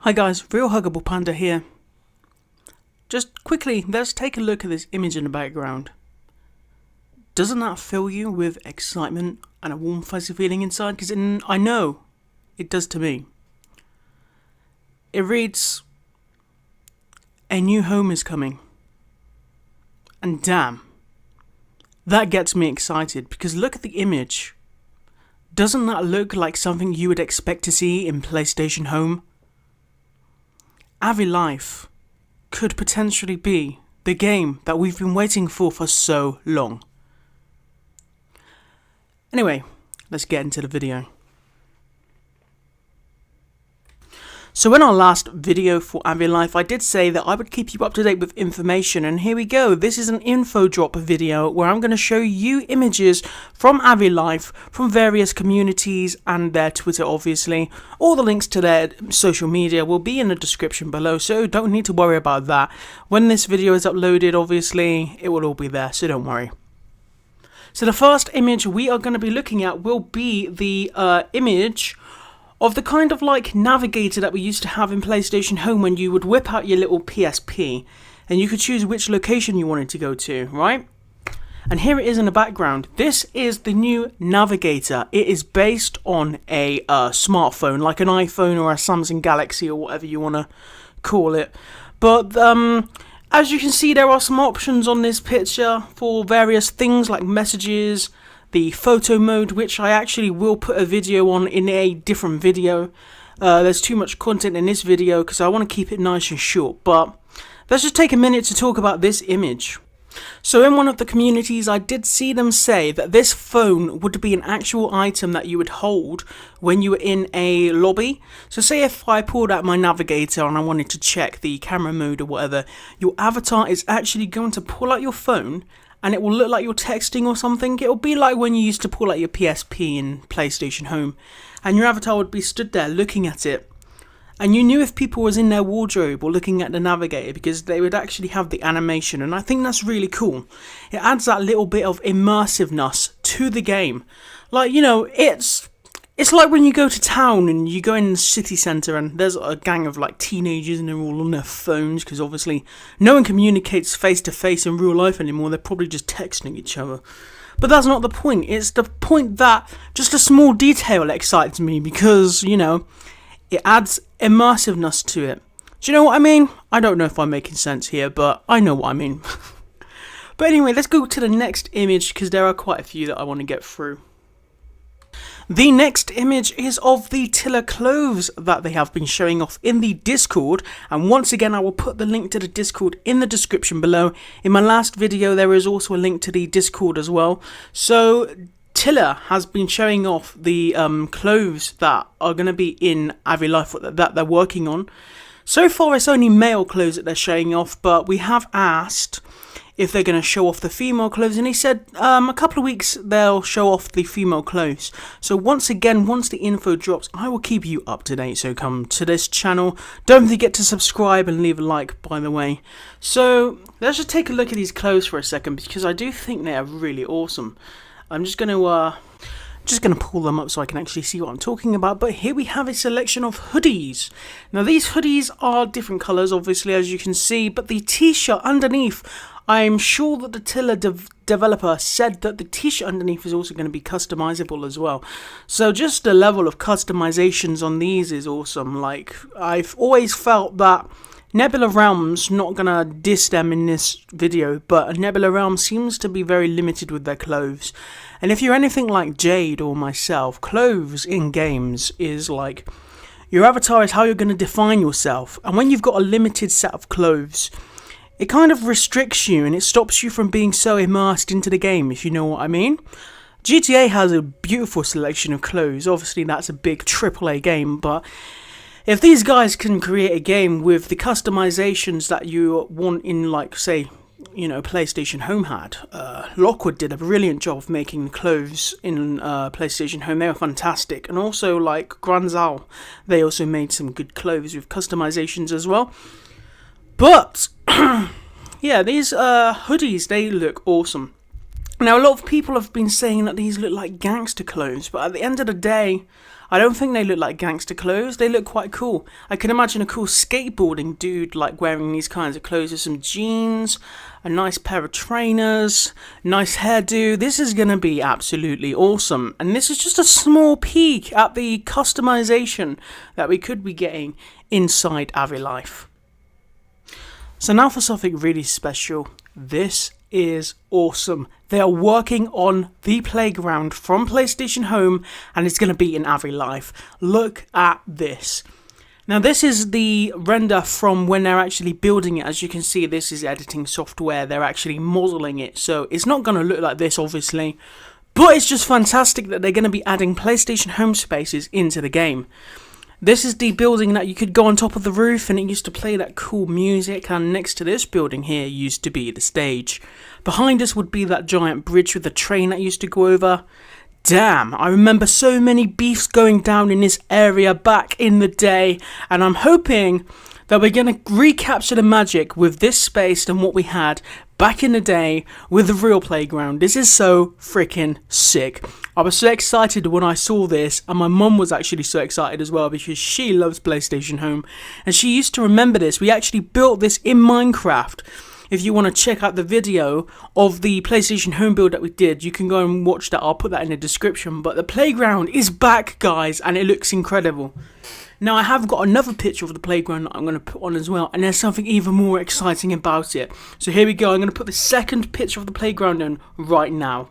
Hi guys, TheRealHuggablePanda here. Just quickly, let's take a look at this image in the background. Doesn't that fill you with excitement and a warm fuzzy feeling inside? Because I know it does to me. It reads, "A new home is coming." And damn, that gets me excited because look at the image. Doesn't that look like something you would expect to see in PlayStation Home? Avilife could potentially be the game that we've been waiting for so long. Anyway, let's get into the video. So in our last video for Avilife, I did say that I would keep you up to date with information, and here we go. This is an info drop video where I'm going to show you images from Avilife, from various communities and their Twitter obviously. All the links to their social media will be in the description below, so don't need to worry about that. When this video is uploaded, obviously, it will all be there, so don't worry. So the first image we are going to be looking at will be the image of the kind of like navigator that we used to have in PlayStation Home when you would whip out your little PSP and you could choose which location you wanted to go to, right? And here it is in the background. This is the new navigator. It is based on a smartphone, like an iPhone or a Samsung Galaxy or whatever you want to call it. But as you can see, there are some options on this picture for various things like messages, the photo mode, which I actually will put a video on in a different video. There's too much content in this video because I want to keep it nice and short, but let's just take a minute to talk about this image. So in one of the communities, I did see them say that this phone would be an actual item that you would hold when you were in a lobby. So say if I pulled out my navigator and I wanted to check the camera mode or whatever, your avatar is actually going to pull out your phone and it will look like you're texting or something. It'll be like when you used to pull out your PSP in PlayStation Home and your avatar would be stood there looking at it. And you knew if people was in their wardrobe or looking at the navigator because they would actually have the animation, and I think that's really cool. It adds that little bit of immersiveness to the game. Like, you know, it's like when you go to town and you go in the city centre and there's a gang of like teenagers and they're all on their phones because obviously no one communicates face to face in real life anymore. They're probably just texting each other. But that's not the point. It's the point that just a small detail excites me because, you know, it adds immersiveness to it. Do you know what I mean? I don't know if I'm making sense here, but I know what I mean. But anyway, let's go to the next image because there are quite a few that I want to get through. The next image is of the Tiller clothes that they have been showing off in the Discord, and once again I will put the link to the Discord in the description below. In my last video there is also a link to the Discord as well. So Tiller has been showing off the clothes that are going to be in Avilife that they're working on. So far it's only male clothes that they're showing off, but we have asked if they're going to show off the female clothes, and he said a couple of weeks they'll show off the female clothes. So once again, once the info drops, I will keep you up to date, so come to this channel. Don't forget to subscribe and leave a like, by the way. So let's just take a look at these clothes for a second because I do think they are really awesome. I'm just going to pull them up so I can actually see what I'm talking about. But here we have a selection of hoodies. Now these hoodies are different colours obviously, as you can see, but the t-shirt underneath, I'm sure that the Tiller developer said that the t-shirt underneath is also going to be customizable as well. So just the level of customizations on these is awesome. Like, I've always felt that Nebula Realms, not gonna diss them in this video, but Nebula Realms seems to be very limited with their clothes. And if you're anything like Jade or myself, clothes in games is like, your avatar is how you're going to define yourself. And when you've got a limited set of clothes, it kind of restricts you and it stops you from being so immersed into the game, if you know what I mean. GTA has a beautiful selection of clothes. Obviously that's a big AAA game, but if these guys can create a game with the customizations that you want in, like, say, you know, PlayStation Home had. Lockwood did a brilliant job of making the clothes in PlayStation Home. They were fantastic. And also, like, Granzal, they also made some good clothes with customizations as well. But yeah, these hoodies, they look awesome. Now, a lot of people have been saying that these look like gangster clothes, but at the end of the day, I don't think they look like gangster clothes. They look quite cool. I can imagine a cool skateboarding dude like wearing these kinds of clothes with some jeans, a nice pair of trainers, nice hairdo. This is going to be absolutely awesome. And this is just a small peek at the customization that we could be getting inside Avilife. So now for something really special. This is awesome. They are working on the playground from PlayStation Home, and it's going to be in Avilife. Look at this. Now this is the render from when they're actually building it. As you can see, this is editing software. They're actually modeling it, so it's not going to look like this, obviously. But it's just fantastic that they're going to be adding PlayStation Home spaces into the game. This is the building that you could go on top of the roof and it used to play that cool music, and next to this building here used to be the stage. Behind us would be that giant bridge with the train that used to go over. Damn, I remember so many beefs going down in this area back in the day, and I'm hoping that we're going to recapture the magic with this space and what we had back in the day with the real playground. This is so freaking sick. I was so excited when I saw this, and my mum was actually so excited as well because she loves PlayStation Home and she used to remember this. We actually built this in Minecraft. If you want to check out the video of the PlayStation Home build that we did, you can go and watch that. I'll put that in the description. But the playground is back, guys, and it looks incredible. Now, I have got another picture of the playground that I'm going to put on as well, and there's something even more exciting about it. So here we go. I'm going to put the second picture of the playground in right now.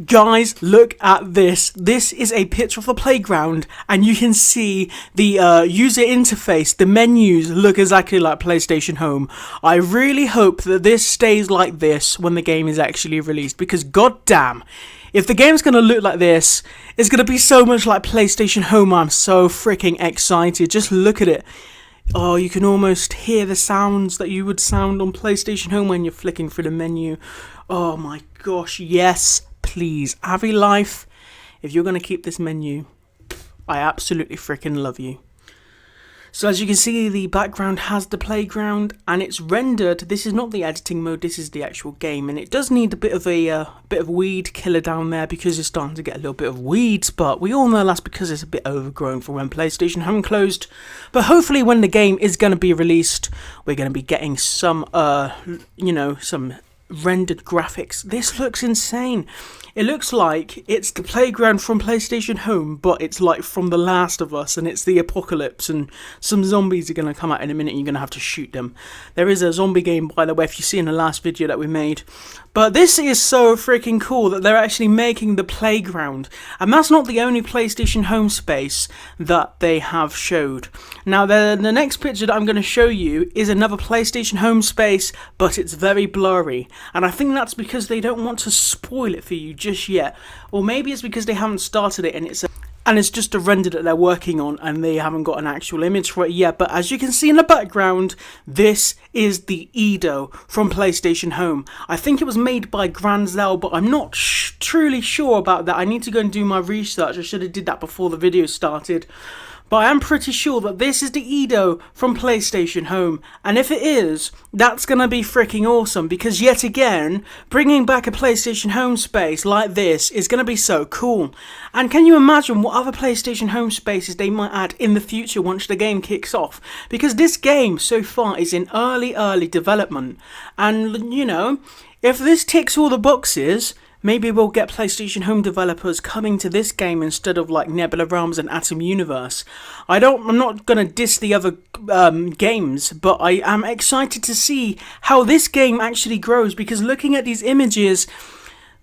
Guys, look at this. This is a picture of the playground, and you can see the user interface. The menus look exactly like PlayStation Home. I really hope that this stays like this when the game is actually released, because goddamn, if the game's going to look like this, it's going to be so much like PlayStation Home. I'm so freaking excited. Just look at it. Oh, you can almost hear the sounds that you would sound on PlayStation Home when you're flicking through the menu. Oh my gosh, yes, please. Avilife, if you're going to keep this menu, I absolutely freaking love you. So as you can see, the background has the playground and it's rendered. This is not the editing mode, this is the actual game, and it does need a bit of weed killer down there because it's starting to get a little bit of weeds, but we all know that's because it's a bit overgrown from when PlayStation Home closed. But hopefully when the game is going to be released, we're going to be getting some some rendered graphics. This looks insane. It looks like it's the playground from PlayStation Home, but it's like from The Last of Us, and it's the apocalypse, and some zombies are going to come out in a minute and you're going to have to shoot them. There is a zombie game, by the way, if you see in the last video that we made. But this is so freaking cool that they're actually making the playground. And that's not the only PlayStation Home space that they have showed. Now, the next picture that I'm going to show you is another PlayStation Home space, but it's very blurry. And I think that's because they don't want to spoil it for you just yet. Or maybe it's because they haven't started it and it's just a render that they're working on and they haven't got an actual image for it yet. But as you can see in the background, this is the Edo from PlayStation Home. I think it was made by Granzel, but I'm not truly sure about that. I need to go and do my research. I should have did that before the video started. But I am pretty sure that this is the Edo from PlayStation Home. And if it is, that's going to be freaking awesome. Because yet again, bringing back a PlayStation Home space like this is going to be so cool. And can you imagine what other PlayStation Home spaces they might add in the future once the game kicks off? Because this game so far is in early development. And, you know, if this ticks all the boxes, maybe we'll get PlayStation Home developers coming to this game instead of like Nebula Realms and Atom Universe. I'm not going to diss the other games, but I am excited to see how this game actually grows, because looking at these images,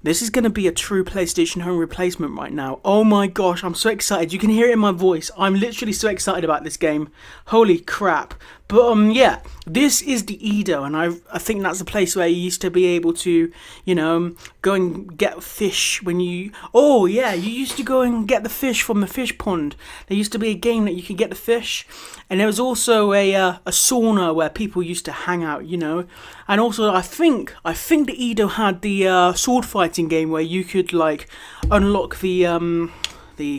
this is going to be a true PlayStation Home replacement right now. Oh my gosh, I'm so excited. You can hear it in my voice. I'm literally so excited about this game. Holy crap. But yeah, this is the Edo, and I think that's the place where you used to be able to, you know, go and get fish when you... Oh yeah, you used to go and get the fish from the fish pond. There used to be a game that you could get the fish, and there was also a sauna where people used to hang out, you know. And also, I think the Edo had the sword fighting game where you could like unlock the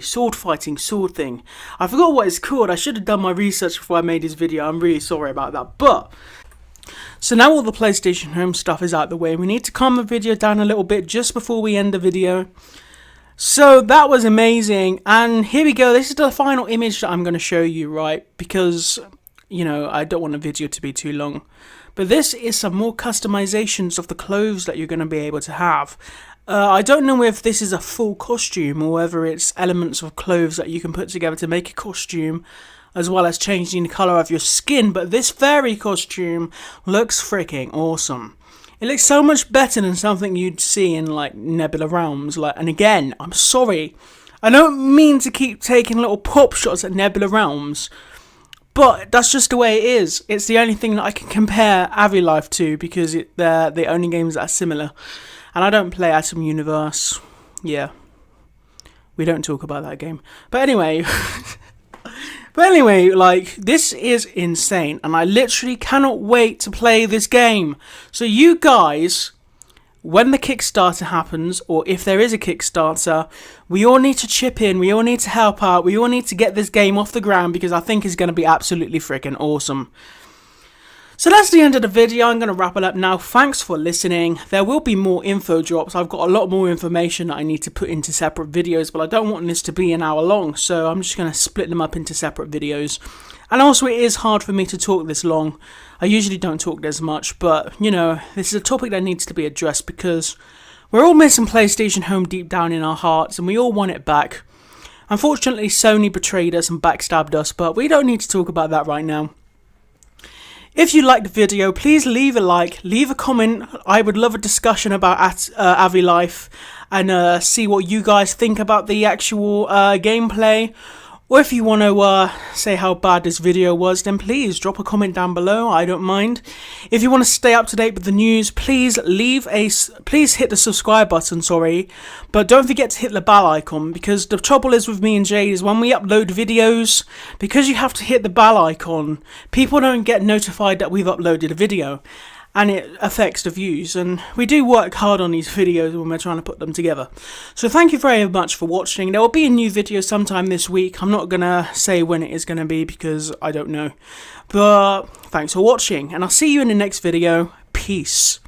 sword fighting sword thing. I forgot what it's called. I should have done my research before I made this video. I'm really sorry about that. But so now all the PlayStation Home stuff is out the way. We need to calm the video down a little bit just before we end the video. So that was amazing, and here we go. This is the final image that I'm going to show you, right? Because, you know, I don't want the video to be too long. But this is some more customizations of the clothes that you're going to be able to have. I don't know if this is a full costume or whether it's elements of clothes that you can put together to make a costume, as well as changing the colour of your skin, but this fairy costume looks freaking awesome. It looks so much better than something you'd see in like Nebula Realms. And again, I'm sorry, I don't mean to keep taking little pop shots at Nebula Realms, but that's just the way it is. It's the only thing that I can compare Avilife to, because they're the only games that are similar. And I don't play Atom Universe. Yeah, we don't talk about that game. But anyway, like, this is insane, and I literally cannot wait to play this game. So you guys, when the Kickstarter happens, or if there is a Kickstarter, we all need to chip in, we all need to help out, we all need to get this game off the ground, because I think it's going to be absolutely freaking awesome. So that's the end of the video. I'm going to wrap it up now. Thanks for listening. There will be more info drops. I've got a lot more information that I need to put into separate videos, but I don't want this to be an hour long, so I'm just going to split them up into separate videos. And also, it is hard for me to talk this long. I usually don't talk this much, but, you know, this is a topic that needs to be addressed, because we're all missing PlayStation Home deep down in our hearts, and we all want it back. Unfortunately, Sony betrayed us and backstabbed us, but we don't need to talk about that right now. If you liked the video, please leave a like, leave a comment. I would love a discussion about Avilife, and see what you guys think about the actual gameplay. Or if you want to say how bad this video was, then please drop a comment down below. I don't mind. If you want to stay up to date with the news, please hit the subscribe button, but don't forget to hit the bell icon, because the trouble is with me and Jade is when we upload videos, because you have to hit the bell icon, people don't get notified that we've uploaded a video, and it affects the views, and we do work hard on these videos when we're trying to put them together. So thank you very much for watching. There will be a new video sometime this week. I'm not gonna say when it is gonna be, because I don't know, but thanks for watching, and I'll see you in the next video. Peace.